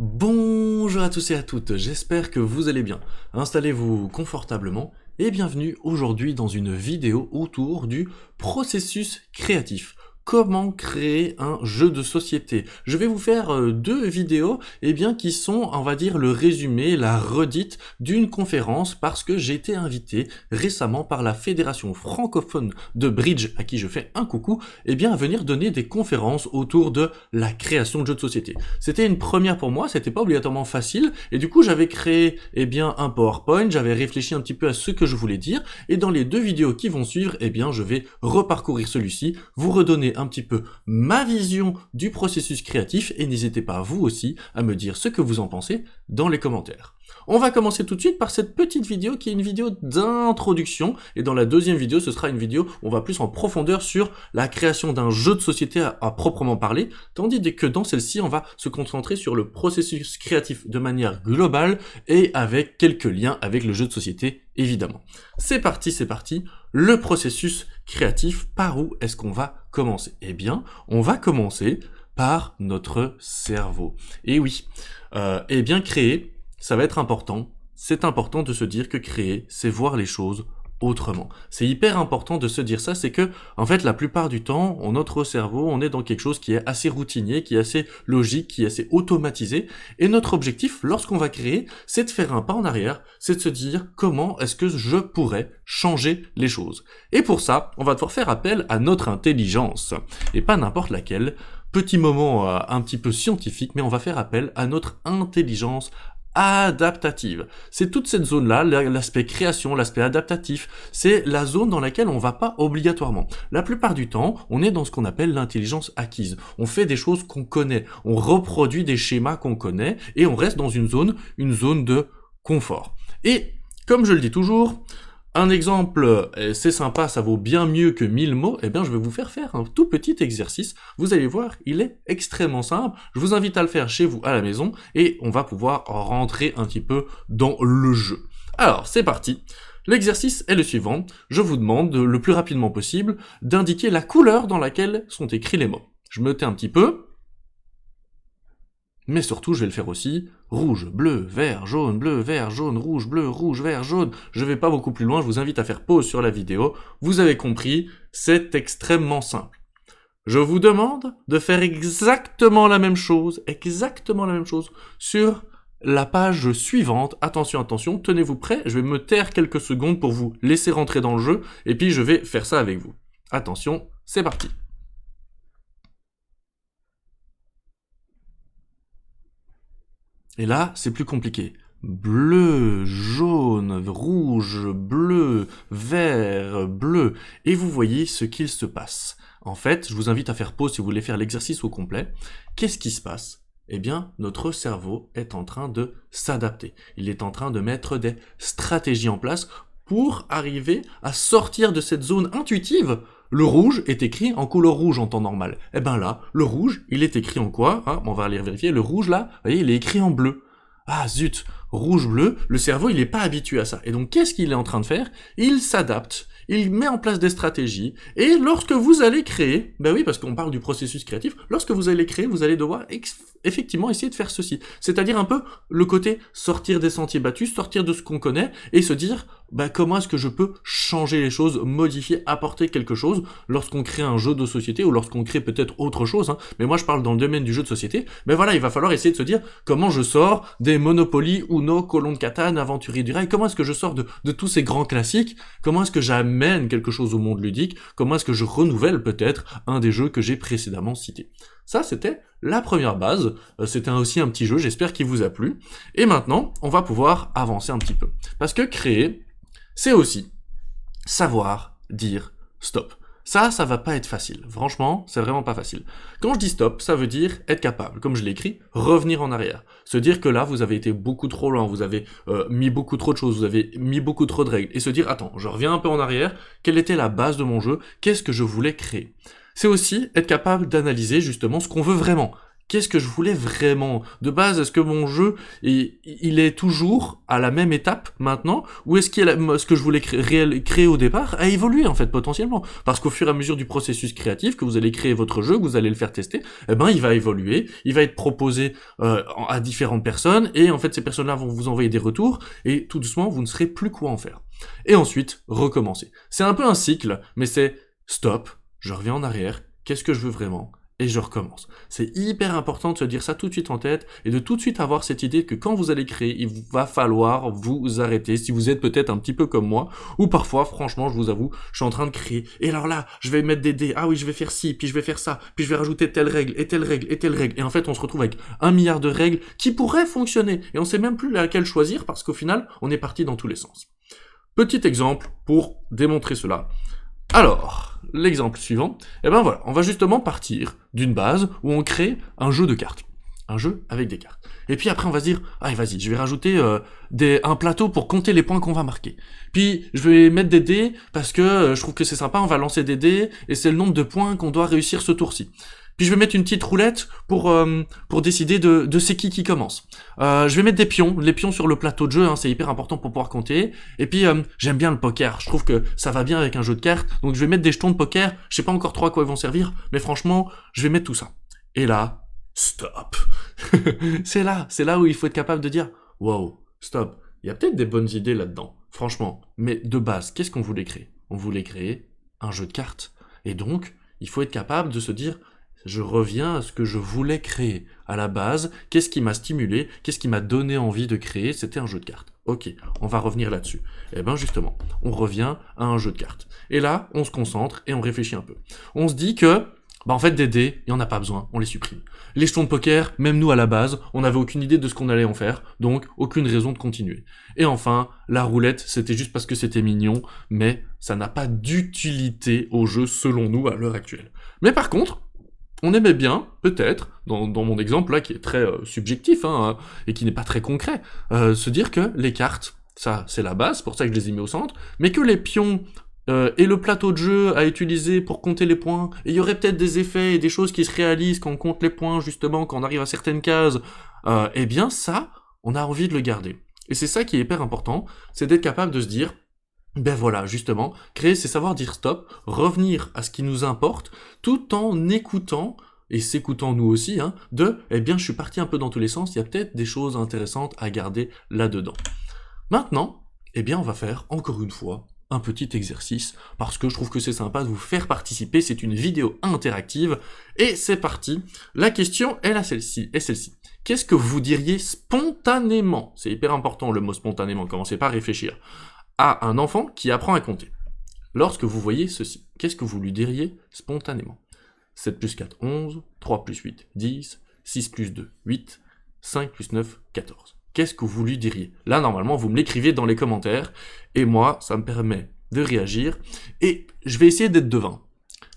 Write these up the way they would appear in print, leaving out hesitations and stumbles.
Bonjour à tous et à toutes, j'espère que vous allez bien. Installez-vous confortablement et bienvenue aujourd'hui dans une vidéo autour du processus créatif. Comment créer un jeu de société? Je vais vous faire deux vidéos qui sont, on va dire, le résumé, la redite d'une conférence parce que j'ai été invité récemment par la Fédération francophone de bridge, à qui je fais un coucou, à venir donner des conférences autour de la création de jeux de société. C'était une première pour moi, c'était pas obligatoirement facile, et du coup j'avais créé un PowerPoint, j'avais réfléchi un petit peu à ce que je voulais dire, et dans les deux vidéos qui vont suivre, je vais reparcourir celui-ci, vous redonner un petit peu ma vision du processus créatif, et n'hésitez pas vous aussi à me dire ce que vous en pensez dans les commentaires. On va commencer tout de suite par cette petite vidéo qui est une vidéo d'introduction, et dans la deuxième vidéo ce sera une vidéo où on va plus en profondeur sur la création d'un jeu de société à proprement parler, tandis que dans celle-ci on va se concentrer sur le processus créatif de manière globale et avec quelques liens avec le jeu de société évidemment. C'est parti, le processus créatif, par où est-ce qu'on va commencer? On va commencer par notre cerveau. Et oui, créer, ça va être important. C'est important de se dire que créer, c'est voir les choses autrement. C'est hyper important de se dire ça, c'est que, en fait, la plupart du temps, notre cerveau, on est dans quelque chose qui est assez routinier, qui est assez logique, qui est assez automatisé, et notre objectif, lorsqu'on va créer, c'est de faire un pas en arrière, c'est de se dire comment est-ce que je pourrais changer les choses. Et pour ça, on va devoir faire appel à notre intelligence, et pas n'importe laquelle. Petit moment un petit peu scientifique, mais on va faire appel à notre intelligence adaptative. C'est toute cette zone-là, l'aspect création, l'aspect adaptatif, c'est la zone dans laquelle on va pas obligatoirement. La plupart du temps, on est dans ce qu'on appelle l'intelligence acquise. On fait des choses qu'on connaît, on reproduit des schémas qu'on connaît, et on reste dans une zone de confort. Et, comme je le dis toujours, un exemple, c'est sympa, ça vaut bien mieux que 1000 mots, je vais vous faire un tout petit exercice. Vous allez voir, il est extrêmement simple. Je vous invite à le faire chez vous à la maison et on va pouvoir rentrer un petit peu dans le jeu. Alors, c'est parti. L'exercice est le suivant. Je vous demande, le plus rapidement possible, d'indiquer la couleur dans laquelle sont écrits les mots. Je me tais un petit peu. Mais surtout, je vais le faire aussi rouge, bleu, vert, jaune, rouge, bleu, rouge, vert, jaune. Je vais pas beaucoup plus loin, je vous invite à faire pause sur la vidéo. Vous avez compris, c'est extrêmement simple. Je vous demande de faire exactement la même chose sur la page suivante. Attention, tenez-vous prêts, je vais me taire quelques secondes pour vous laisser rentrer dans le jeu, et puis je vais faire ça avec vous. Attention, c'est parti. Et là, c'est plus compliqué. Bleu, jaune, rouge, bleu, vert, bleu. Et vous voyez ce qu'il se passe. En fait, je vous invite à faire pause si vous voulez faire l'exercice au complet. Qu'est-ce qui se passe? Notre cerveau est en train de s'adapter. Il est en train de mettre des stratégies en place pour arriver à sortir de cette zone intuitive. Le rouge est écrit en couleur rouge en temps normal. Là, le rouge, il est écrit en quoi? On va aller vérifier. Le rouge, là, vous voyez, il est écrit en bleu. Ah zut, rouge-bleu, le cerveau, il n'est pas habitué à ça. Et donc, qu'est-ce qu'il est en train de faire? Il s'adapte, il met en place des stratégies, et lorsque vous allez créer, parce qu'on parle du processus créatif, lorsque vous allez créer, vous allez devoir effectivement essayer de faire ceci. C'est-à-dire un peu le côté sortir des sentiers battus, sortir de ce qu'on connaît, et se dire, comment est-ce que je peux changer les choses, modifier, apporter quelque chose lorsqu'on crée un jeu de société ou lorsqu'on crée peut-être autre chose, mais moi je parle dans le domaine du jeu de société, il va falloir essayer de se dire comment je sors des Monopoly, Uno, Colon de Catane, Aventurier du Rail, comment est-ce que je sors de tous ces grands classiques, comment est-ce que j'amène quelque chose au monde ludique, comment est-ce que je renouvelle peut-être un des jeux que j'ai précédemment cités. Ça, c'était la première base, c'était aussi un petit jeu, j'espère qu'il vous a plu, et maintenant, on va pouvoir avancer un petit peu. Parce que créer, c'est aussi savoir dire stop. Ça va pas être facile. Franchement, c'est vraiment pas facile. Quand je dis stop, ça veut dire être capable, comme je l'ai écrit, revenir en arrière. Se dire que là, vous avez été beaucoup trop loin, vous avez mis beaucoup trop de choses, vous avez mis beaucoup trop de règles, et se dire, attends, je reviens un peu en arrière, quelle était la base de mon jeu, qu'est-ce que je voulais créer? C'est aussi être capable d'analyser justement ce qu'on veut vraiment. qu'est-ce que je voulais vraiment? De base, est-ce que mon jeu, il est toujours à la même étape maintenant? Ou est-ce que ce que je voulais créer au départ a évolué, en fait, potentiellement? Parce qu'au fur et à mesure du processus créatif, que vous allez créer votre jeu, que vous allez le faire tester, eh ben, il va évoluer, il va être proposé à différentes personnes, et en fait, ces personnes-là vont vous envoyer des retours, et tout doucement, vous ne saurez plus quoi en faire. Et ensuite, recommencer. C'est un peu un cycle, mais c'est stop, je reviens en arrière, qu'est-ce que je veux vraiment? Et je recommence. C'est hyper important de se dire ça tout de suite en tête et de tout de suite avoir cette idée que quand vous allez créer, il va falloir vous arrêter si vous êtes peut-être un petit peu comme moi ou parfois, franchement, je vous avoue, je suis en train de créer et alors là, je vais mettre des dés, ah oui, je vais faire ci, puis je vais faire ça, puis je vais rajouter telle règle et telle règle et telle règle et en fait, on se retrouve avec 1 milliard de règles qui pourraient fonctionner et on sait même plus laquelle choisir parce qu'au final, on est parti dans tous les sens. Petit exemple pour démontrer cela. Alors, l'exemple suivant, eh ben voilà, on va justement partir d'une base où on crée un jeu de cartes. Un jeu avec des cartes. Et puis après on va se dire, allez vas-y, je vais rajouter un plateau pour compter les points qu'on va marquer. Puis je vais mettre des dés parce que je trouve que c'est sympa, on va lancer des dés et c'est le nombre de points qu'on doit réussir ce tour-ci. Puis je vais mettre une petite roulette pour décider de c'est qui commence. Je vais mettre des pions, les pions sur le plateau de jeu, hein, c'est hyper important pour pouvoir compter. Et puis j'aime bien le poker, je trouve que ça va bien avec un jeu de cartes. Donc je vais mettre des jetons de poker, je sais pas encore trop à quoi ils vont servir, mais franchement, je vais mettre tout ça. Et là, stop. c'est là où il faut être capable de dire, wow, stop. Il y a peut-être des bonnes idées là-dedans, franchement. Mais de base, qu'est-ce qu'on voulait créer? On voulait créer un jeu de cartes. Et donc, il faut être capable de se dire, je reviens à ce que je voulais créer. À la base, qu'est-ce qui m'a stimulé? Qu'est-ce qui m'a donné envie de créer? C'était un jeu de cartes. Ok, on va revenir là-dessus. Et ben justement, on revient à un jeu de cartes. Et là, on se concentre et on réfléchit un peu. On se dit que, en fait, des dés, il n'y en a pas besoin, on les supprime. Les jetons de poker, même nous à la base, on n'avait aucune idée de ce qu'on allait en faire, donc aucune raison de continuer. Et enfin, la roulette, c'était juste parce que c'était mignon, mais ça n'a pas d'utilité au jeu selon nous à l'heure actuelle. Mais par contre, on aimait bien, peut-être, dans mon exemple là, qui est très subjectif, hein, et qui n'est pas très concret, se dire que les cartes, ça c'est la base, c'est pour ça que je les ai mis au centre, mais que les pions et le plateau de jeu à utiliser pour compter les points, et il y aurait peut-être des effets et des choses qui se réalisent quand on compte les points, justement, quand on arrive à certaines cases, eh bien ça, on a envie de le garder. Et c'est ça qui est hyper important, c'est d'être capable de se dire, ben voilà, justement, créer, c'est savoir dire stop, revenir à ce qui nous importe, tout en écoutant, et s'écoutant nous aussi, hein, eh bien je suis parti un peu dans tous les sens, il y a peut-être des choses intéressantes à garder là-dedans. Maintenant, eh bien on va faire, encore une fois, un petit exercice, parce que je trouve que c'est sympa de vous faire participer, c'est une vidéo interactive, et c'est parti. La question est celle-ci. Qu'est-ce que vous diriez spontanément? C'est hyper important le mot spontanément, commencez pas à réfléchir. À un enfant qui apprend à compter. Lorsque vous voyez ceci, qu'est-ce que vous lui diriez spontanément? 7 plus 4, 11, 3 plus 8, 10, 6 plus 2, 8, 5 plus 9, 14. Qu'est-ce que vous lui diriez? Là, normalement, vous me l'écrivez dans les commentaires, et moi, ça me permet de réagir, et je vais essayer d'être devin.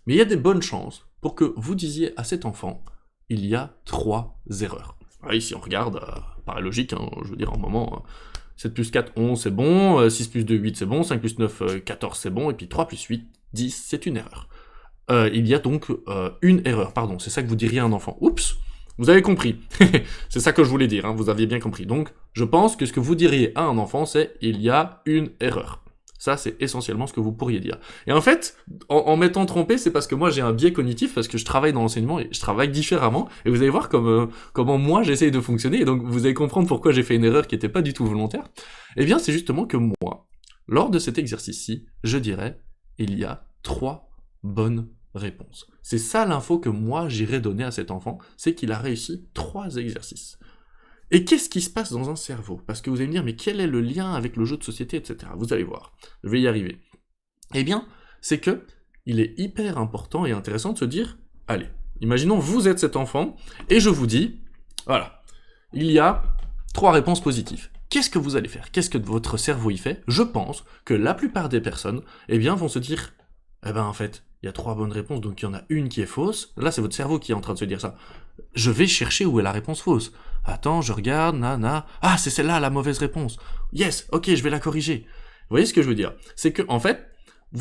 Mais il y a des bonnes chances pour que vous disiez à cet enfant, il y a 3 erreurs. Alors ici, on regarde, par logique, hein, je veux dire, en moment... 7 plus 4, 11, c'est bon, 6 plus 2, 8, c'est bon, 5 plus 9, 14, c'est bon, et puis 3 plus 8, 10, c'est une erreur. Il y a donc une erreur, pardon, c'est ça que vous diriez à un enfant. Oups, vous avez compris. C'est ça que je voulais dire, hein, vous aviez bien compris. Donc, je pense que ce que vous diriez à un enfant, c'est « il y a une erreur ». Ça, c'est essentiellement ce que vous pourriez dire. Et en fait, en m'étant trompé, c'est parce que moi, j'ai un biais cognitif, parce que je travaille dans l'enseignement et je travaille différemment. Et vous allez voir comment moi, j'essaye de fonctionner. Et donc, vous allez comprendre pourquoi j'ai fait une erreur qui n'était pas du tout volontaire. Eh bien, c'est justement que moi, lors de cet exercice-ci, je dirais, il y a 3 bonnes réponses. C'est ça l'info que moi, j'irais donner à cet enfant, c'est qu'il a réussi 3 exercices. Et qu'est-ce qui se passe dans un cerveau? Parce que vous allez me dire, mais quel est le lien avec le jeu de société, etc. Vous allez voir, je vais y arriver. Eh bien, c'est que il est hyper important et intéressant de se dire, allez, imaginons vous êtes cet enfant, et je vous dis, voilà, il y a 3 réponses positives. Qu'est-ce que vous allez faire? Qu'est-ce que votre cerveau y fait? Je pense que la plupart des personnes, eh bien, vont se dire, eh ben en fait, il y a 3 bonnes réponses, donc il y en a une qui est fausse. Là, c'est votre cerveau qui est en train de se dire ça. Je vais chercher où est la réponse fausse. Attends, je regarde, ah, c'est celle-là la mauvaise réponse. Yes, ok, je vais la corriger. Vous voyez ce que je veux dire? C'est que, en fait,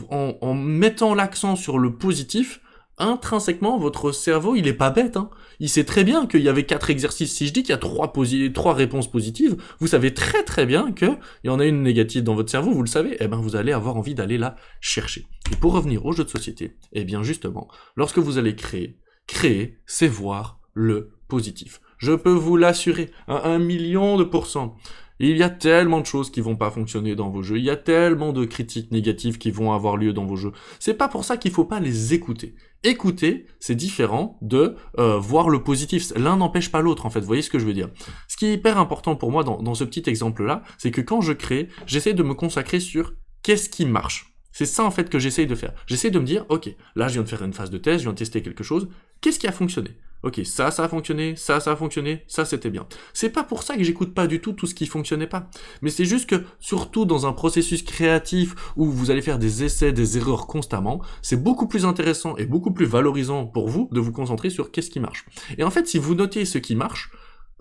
en mettant l'accent sur le positif, intrinsèquement, votre cerveau, il est pas bête, hein. Il sait très bien qu'il y avait 4 exercices. Si je dis qu'il y a 3 réponses positives, vous savez très très bien qu'il y en a une négative dans votre cerveau, vous le savez, eh ben vous allez avoir envie d'aller la chercher. Et pour revenir au jeu de société, eh bien justement, lorsque vous allez créer, c'est voir le positif. Je peux vous l'assurer, à 1 000 000%. Il y a tellement de choses qui vont pas fonctionner dans vos jeux, il y a tellement de critiques négatives qui vont avoir lieu dans vos jeux. C'est pas pour ça qu'il faut pas les écouter. Écouter, c'est différent de voir le positif. L'un n'empêche pas l'autre, en fait. Vous voyez ce que je veux dire? Ce qui est hyper important pour moi dans ce petit exemple-là, c'est que quand je crée, j'essaie de me consacrer sur qu'est-ce qui marche. C'est ça, en fait, que j'essaye de faire. J'essaie de me dire, ok, là, je viens de faire une phase de test, je viens de tester quelque chose. Qu'est-ce qui a fonctionné? Ok, ça a fonctionné, ça a fonctionné, ça c'était bien. C'est pas pour ça que j'écoute pas du tout ce qui fonctionnait pas. Mais c'est juste que, surtout dans un processus créatif où vous allez faire des essais, des erreurs constamment, c'est beaucoup plus intéressant et beaucoup plus valorisant pour vous de vous concentrer sur qu'est-ce qui marche. Et en fait, si vous notez ce qui marche,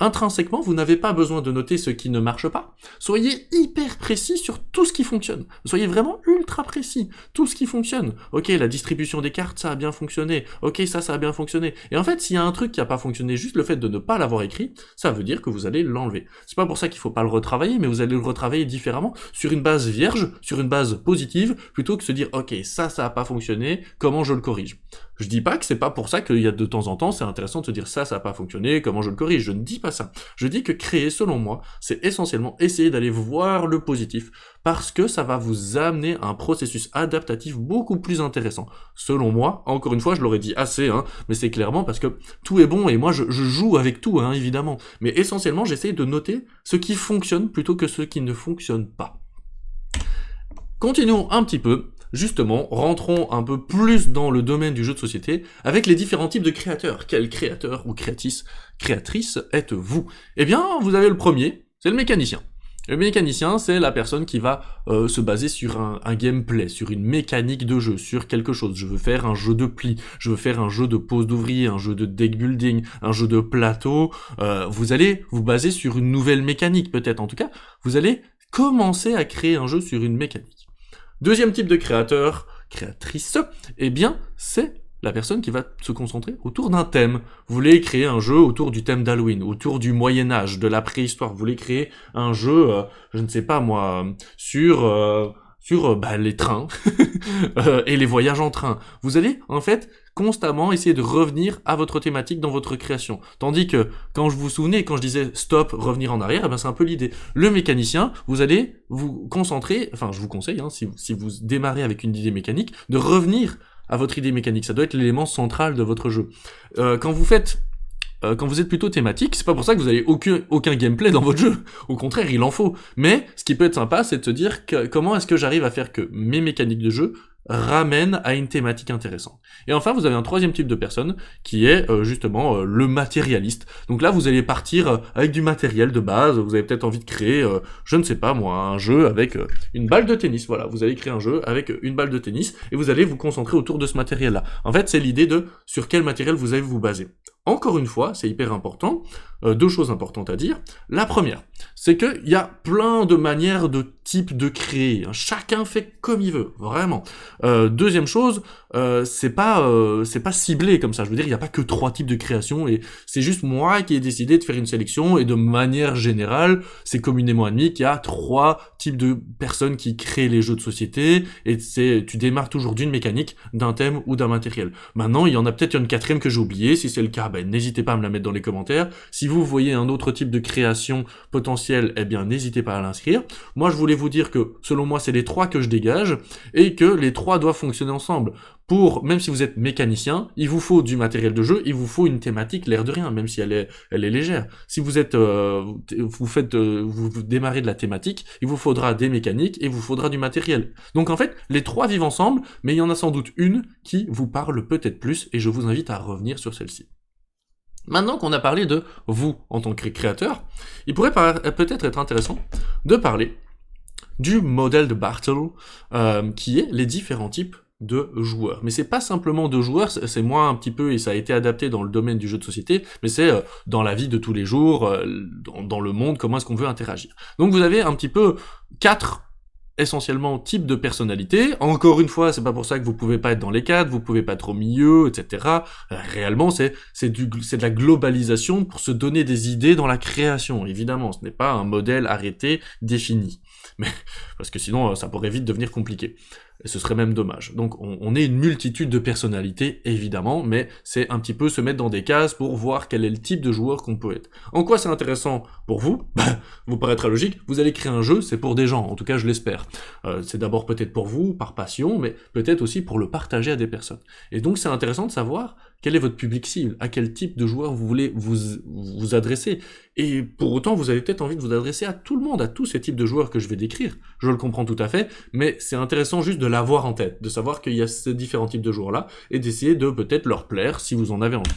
intrinsèquement, vous n'avez pas besoin de noter ce qui ne marche pas. Soyez hyper précis sur tout ce qui fonctionne. Soyez vraiment ultra précis. Tout ce qui fonctionne. Ok, la distribution des cartes, ça a bien fonctionné. Ok, ça a bien fonctionné. Et en fait, s'il y a un truc qui a pas fonctionné, juste le fait de ne pas l'avoir écrit, ça veut dire que vous allez l'enlever. C'est pas pour ça qu'il faut pas le retravailler, mais vous allez le retravailler différemment, sur une base vierge, sur une base positive, plutôt que se dire, ok, ça a pas fonctionné, comment je le corrige? Je dis pas que c'est pas pour ça qu'il y a de temps en temps, c'est intéressant de se dire ça a pas fonctionné, comment je le corrige. Je ne dis pas ça. Je dis que créer, selon moi, c'est essentiellement essayer d'aller voir le positif, parce que ça va vous amener à un processus adaptatif beaucoup plus intéressant. Selon moi, encore une fois, je l'aurais dit assez, hein, mais c'est clairement parce que tout est bon, et moi je joue avec tout, hein, évidemment. Mais essentiellement, j'essaye de noter ce qui fonctionne plutôt que ce qui ne fonctionne pas. Continuons un petit peu. Justement, rentrons un peu plus dans le domaine du jeu de société avec les différents types de créateurs. Quel créateur ou créatrice êtes-vous? Eh bien, vous avez le premier, c'est le mécanicien. Le mécanicien, c'est la personne qui va se baser sur un gameplay, sur une mécanique de jeu, sur quelque chose. Je veux faire un jeu de pli, je veux faire un jeu de pose d'ouvrier, un jeu de deck building, un jeu de plateau. Vous allez vous baser sur une nouvelle mécanique, peut-être. En tout cas, vous allez commencer à créer un jeu sur une mécanique. Deuxième type de créateur, créatrice, eh bien, c'est la personne qui va se concentrer autour d'un thème. Vous voulez créer un jeu autour du thème d'Halloween, autour du Moyen-Âge, de la préhistoire. Vous voulez créer un jeu, je ne sais pas moi, sur les trains et les voyages en train. Vous allez, en fait, constamment essayer de revenir à votre thématique dans votre création. Tandis que, quand je disais stop, revenir en arrière, eh ben c'est un peu l'idée. Le mécanicien, vous allez vous concentrer, enfin je vous conseille, hein, si vous démarrez avec une idée mécanique, de revenir à votre idée mécanique. Ça doit être l'élément central de votre jeu. Quand vous êtes plutôt thématique, c'est pas pour ça que vous avez aucun gameplay dans votre jeu. Au contraire, il en faut. Mais, ce qui peut être sympa, c'est de se dire comment est-ce que j'arrive à faire que mes mécaniques de jeu ramènent à une thématique intéressante. Et enfin, vous avez un troisième type de personne qui est justement le matérialiste. Donc là, vous allez partir avec du matériel de base. Vous avez peut-être envie de créer, je ne sais pas moi, un jeu avec une balle de tennis. Voilà, vous allez créer un jeu avec une balle de tennis et vous allez vous concentrer autour de ce matériel-là. En fait, c'est l'idée de sur quel matériel vous allez vous baser. Encore une fois, c'est hyper important, deux choses importantes à dire. La première, c'est qu'il y a plein de manières de types de créer. Chacun fait comme il veut, vraiment. Deuxième chose, c'est pas ciblé comme ça. Je veux dire, il n'y a pas que 3 types de création et c'est juste moi qui ai décidé de faire une sélection et de manière générale, c'est communément admis qu'il y a 3 types de personnes qui créent les jeux de société et tu démarres toujours d'une mécanique, d'un thème ou d'un matériel. Maintenant, il y en a peut-être une 4e que j'ai oubliée. Si c'est le cas, n'hésitez pas à me la mettre dans les commentaires. Si vous voyez un autre type de création potentielle, eh bien, n'hésitez pas à l'inscrire. Moi, je voulais vous dire que, selon moi, c'est les 3 que je dégage, et que les 3 doivent fonctionner ensemble. Même si vous êtes mécanicien, il vous faut du matériel de jeu, il vous faut une thématique, l'air de rien, même si elle est légère. Si vous êtes, vous démarrez de la thématique, il vous faudra des mécaniques, et il vous faudra du matériel. Donc, en fait, les 3 vivent ensemble, mais il y en a sans doute une qui vous parle peut-être plus, et je vous invite à revenir sur celle-ci. Maintenant qu'on a parlé de vous en tant que créateur, il pourrait peut-être être intéressant de parler du modèle de Bartle, qui est les différents types de joueurs. Mais c'est pas simplement de joueurs, c'est moi un petit peu, et ça a été adapté dans le domaine du jeu de société, mais c'est dans la vie de tous les jours, dans le monde, comment est-ce qu'on veut interagir. Donc vous avez un petit peu 4 essentiellement type de personnalité. Encore une fois, c'est pas pour ça que vous pouvez pas être dans les cadres, vous pouvez pas être au milieu, etc. Réellement, c'est de la globalisation pour se donner des idées dans la création, évidemment. Ce n'est pas un modèle arrêté, défini. Mais, parce que sinon, ça pourrait vite devenir compliqué. Et ce serait même dommage. Donc on est une multitude de personnalités, évidemment, mais c'est un petit peu se mettre dans des cases pour voir quel est le type de joueur qu'on peut être. En quoi c'est intéressant pour vous? Vous paraîtra logique, vous allez créer un jeu, c'est pour des gens, en tout cas je l'espère. C'est d'abord peut-être pour vous, par passion, mais peut-être aussi pour le partager à des personnes. Et donc c'est intéressant de savoir quel est votre public cible, à quel type de joueur vous voulez vous adresser. Et pour autant, vous avez peut-être envie de vous adresser à tout le monde, à tous ces types de joueurs que je vais décrire. Je le comprends tout à fait, mais c'est intéressant juste de l'avoir en tête, de savoir qu'il y a ces différents types de joueurs-là, et d'essayer de peut-être leur plaire si vous en avez envie.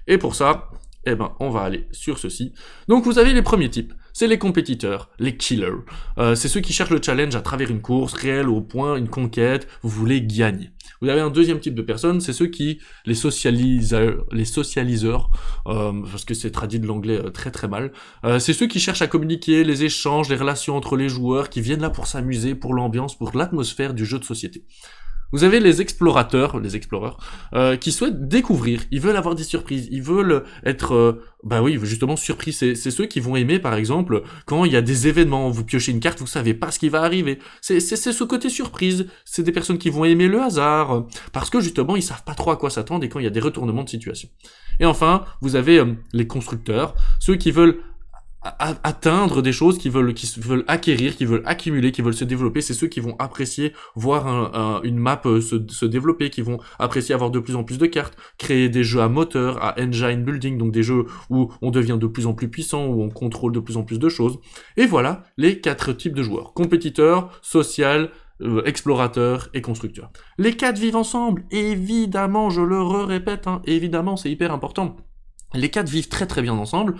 Et pour ça, eh ben, on va aller sur ceci. Donc vous avez les premiers types, c'est les compétiteurs, les killers. C'est ceux qui cherchent le challenge à travers une course réelle au point, une conquête, vous voulez gagner. Vous avez un deuxième type de personnes, c'est ceux qui, les socialiseurs, parce que c'est traduit de l'anglais très très mal, c'est ceux qui cherchent à communiquer, les échanges, les relations entre les joueurs, qui viennent là pour s'amuser, pour l'ambiance, pour l'atmosphère du jeu de société. Vous avez les exploreurs, qui souhaitent découvrir, ils veulent avoir des surprises, ils veulent être, justement surpris. C'est ceux qui vont aimer, par exemple, quand il y a des événements, vous piochez une carte, vous savez pas ce qui va arriver. C'est ce côté surprise. C'est des personnes qui vont aimer le hasard, parce que justement, ils savent pas trop à quoi s'attendre et quand il y a des retournements de situation. Et enfin, vous avez les constructeurs, ceux qui veulent atteindre des choses, qui veulent acquérir, qui veulent accumuler, qui veulent se développer. C'est ceux qui vont apprécier voir une map se développer, qui vont apprécier avoir de plus en plus de cartes, créer des jeux à moteur, à engine building, donc des jeux où on devient de plus en plus puissant, où on contrôle de plus en plus de choses. Et voilà les 4 types de joueurs: compétiteurs, social, explorateurs et constructeurs. Les 4 vivent ensemble, évidemment, je le répète, évidemment, c'est hyper important. Les 4 vivent très très bien ensemble,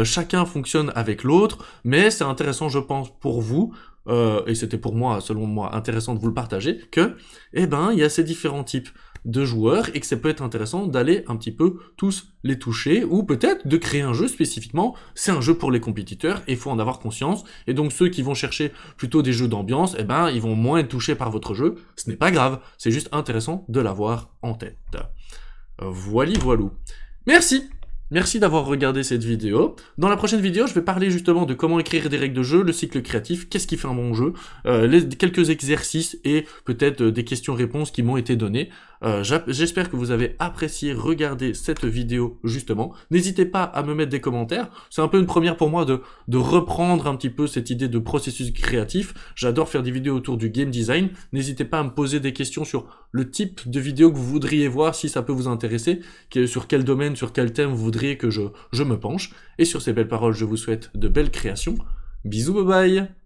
chacun fonctionne avec l'autre, mais c'est intéressant, je pense, pour vous, et c'était pour moi, selon moi, intéressant de vous le partager, que, il y a ces différents types de joueurs, et que ça peut être intéressant d'aller un petit peu tous les toucher, ou peut-être de créer un jeu spécifiquement. C'est un jeu pour les compétiteurs, et il faut en avoir conscience, et donc ceux qui vont chercher plutôt des jeux d'ambiance, ils vont moins être touchés par votre jeu. Ce n'est pas grave, c'est juste intéressant de l'avoir en tête. Voilou. Merci d'avoir regardé cette vidéo. Dans la prochaine vidéo, je vais parler justement de comment écrire des règles de jeu, le cycle créatif, qu'est-ce qui fait un bon jeu, quelques exercices et peut-être des questions-réponses qui m'ont été données. J'espère que vous avez apprécié regarder cette vidéo justement. N'hésitez pas à me mettre des commentaires. C'est un peu une première pour moi de reprendre un petit peu cette idée de processus créatif. J'adore faire des vidéos autour du game design. N'hésitez pas à me poser des questions sur le type de vidéo que vous voudriez voir, si ça peut vous intéresser, sur quel domaine, sur quel thème vous voudriez que je me penche. Et sur ces belles paroles, je vous souhaite de belles créations. Bisous, bye bye!